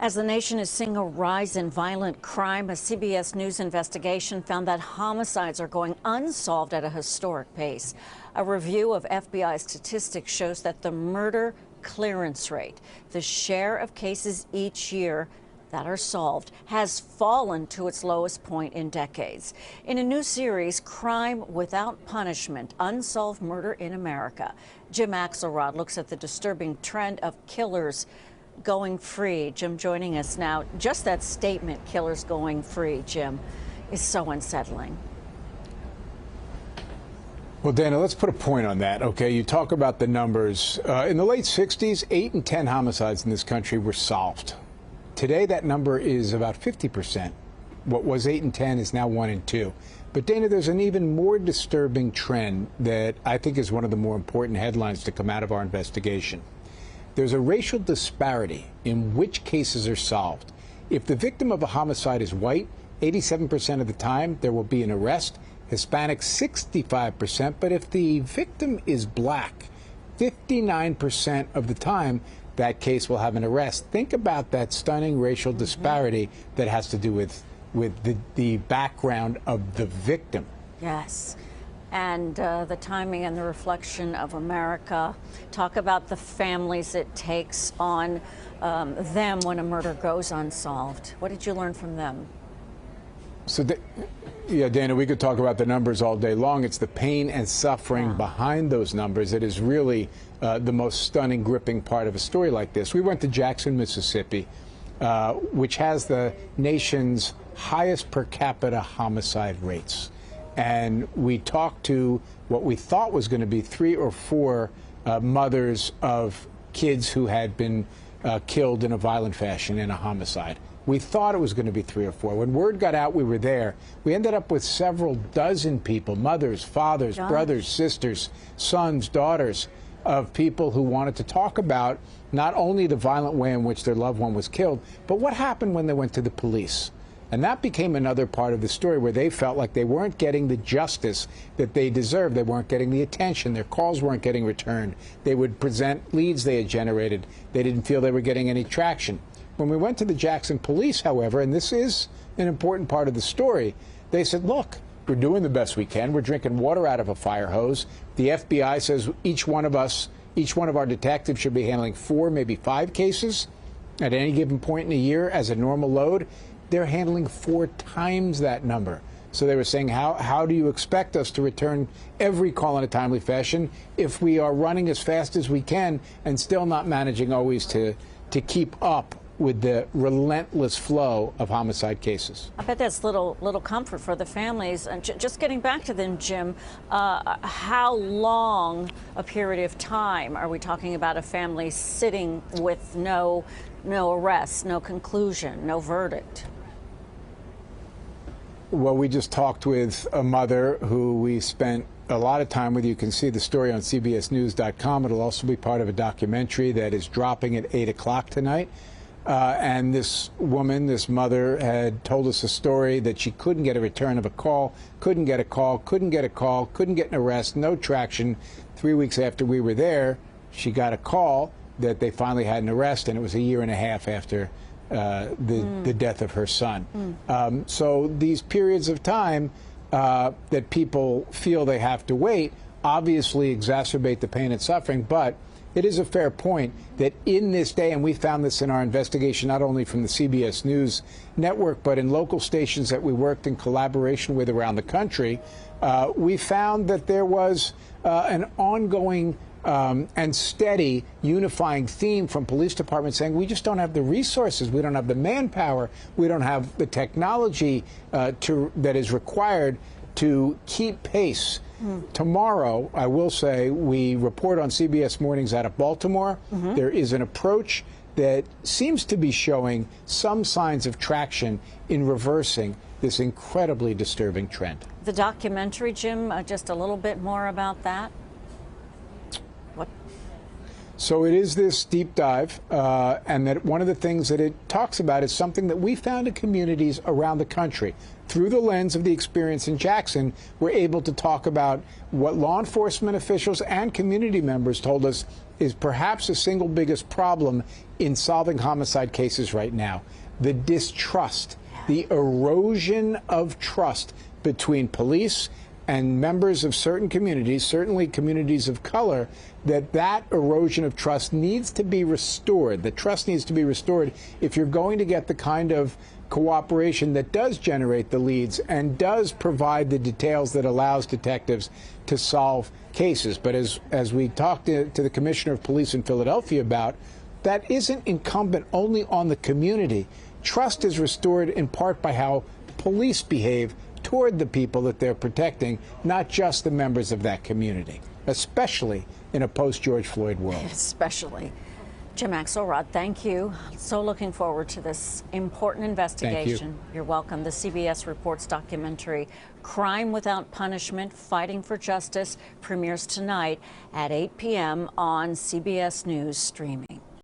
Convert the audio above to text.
As the nation is seeing a rise in violent crime, a CBS News investigation found that homicides are going unsolved at a historic pace. A review of FBI statistics shows that the murder clearance rate, the share of cases each year that are solved, has fallen to its lowest point in decades. In a new series, Crime Without Punishment: Unsolved Murder in America, Jim Axelrod looks at the disturbing trend of killers going free. Jim joining us now. Just that statement, killers going free, Jim, is so unsettling. Well, Dana, let's put a point on that, okay? You talk about the numbers. In the late 60s, 8 in 10 homicides in this country were solved. Today, that number is about 50%. What was 8 in 10 is now 1 in 2. But, Dana, there's an even more disturbing trend that I think is one of the more important headlines to come out of our investigation. There's a racial disparity in which cases are solved. If the victim of a homicide is white, 87% of the time there will be an arrest. Hispanic, 65%. But if the victim is black, 59% of the time that case will have an arrest. Think about that stunning racial disparity that has to do with the background of the victim. Yes. And the timing and the reflection of America. Talk about the families it takes on them when a murder goes unsolved. What did you learn from them? So, yeah, Dana, we could talk about the numbers all day long. It's the pain and suffering behind those numbers that is really the most stunning, gripping part of a story like this. We went to Jackson, Mississippi, which has the nation's highest per capita homicide rates. And we talked to what we thought was going to be 3 or 4 mothers of kids who had been killed in a violent fashion in a homicide. We thought it was going to be 3 or 4. When word got out we were there, we ended up with several dozen people, mothers, fathers, brothers, sisters, sons, daughters, of people who wanted to talk about not only the violent way in which their loved one was killed, but what happened when they went to the police. And that became another part of the story where they felt like they weren't getting the justice that they deserved. They weren't getting the attention. Their calls weren't getting returned. They would present leads they had generated. They didn't feel they were getting any traction. When we went to the Jackson police, however, and this is an important part of the story, they said, look, we're doing the best we can. We're drinking water out of a fire hose. The FBI says each one of our detectives should be handling 4, maybe 5 cases at any given point in a year as a normal load. They're handling 4 times that number. So they were saying, how do you expect us to return every call in a timely fashion if we are running as fast as we can and still not managing always to keep up with the relentless flow of homicide cases? I bet that's little comfort for the families. And just getting back to them, Jim, how long a period of time are we talking about a family sitting with no arrest, no conclusion, no verdict? Well, we just talked with a mother who we spent a lot of time with. You can see the story on CBSNews.com. It'll also be part of a documentary that is dropping at 8 o'clock tonight. And this woman, this mother, had told us a story that she couldn't get a return of a call, couldn't get a call, couldn't get a call, couldn't get an arrest, no traction. 3 weeks after we were there, she got a call that they finally had an arrest, and it was a year and a half after the death of her son. So these periods of time that people feel they have to wait obviously exacerbate the pain and suffering, but it is a fair point that in this day, and we found this in our investigation not only from the CBS News network, but in local stations that we worked in collaboration with around the country, we found that there was an ongoing and steady unifying theme from police departments saying we just don't have the resources, we don't have the manpower, we don't have the technology that is required to keep pace. Tomorrow, I will say, we report on CBS Mornings out of Baltimore. There is an approach that seems to be showing some signs of traction in reversing this incredibly disturbing trend. The documentary, Jim, just a little bit more about that? What? So it is this deep dive, and that one of the things that it talks about is something that we found in communities around the country. Through the lens of the experience in Jackson, we're able to talk about what law enforcement officials and community members told us is perhaps the single biggest problem in solving homicide cases right now: the distrust, the erosion of trust between police and members of certain communities, certainly communities of color, that erosion of trust needs to be restored. The trust needs to be restored if you're going to get the kind of cooperation that does generate the leads and does provide the details that allows detectives to solve cases. But as we talked to the Commissioner of Police in Philadelphia about, that isn't incumbent only on the community. Trust is restored in part by how police behave toward the people that they're protecting, not just the members of that community, especially in a post-George Floyd world. Especially. Jim Axelrod, thank you. So looking forward to this important investigation. Thank you. You're welcome. The CBS Reports documentary, Crime Without Punishment, Fighting for Justice, premieres tonight at 8 p.m. on CBS News streaming.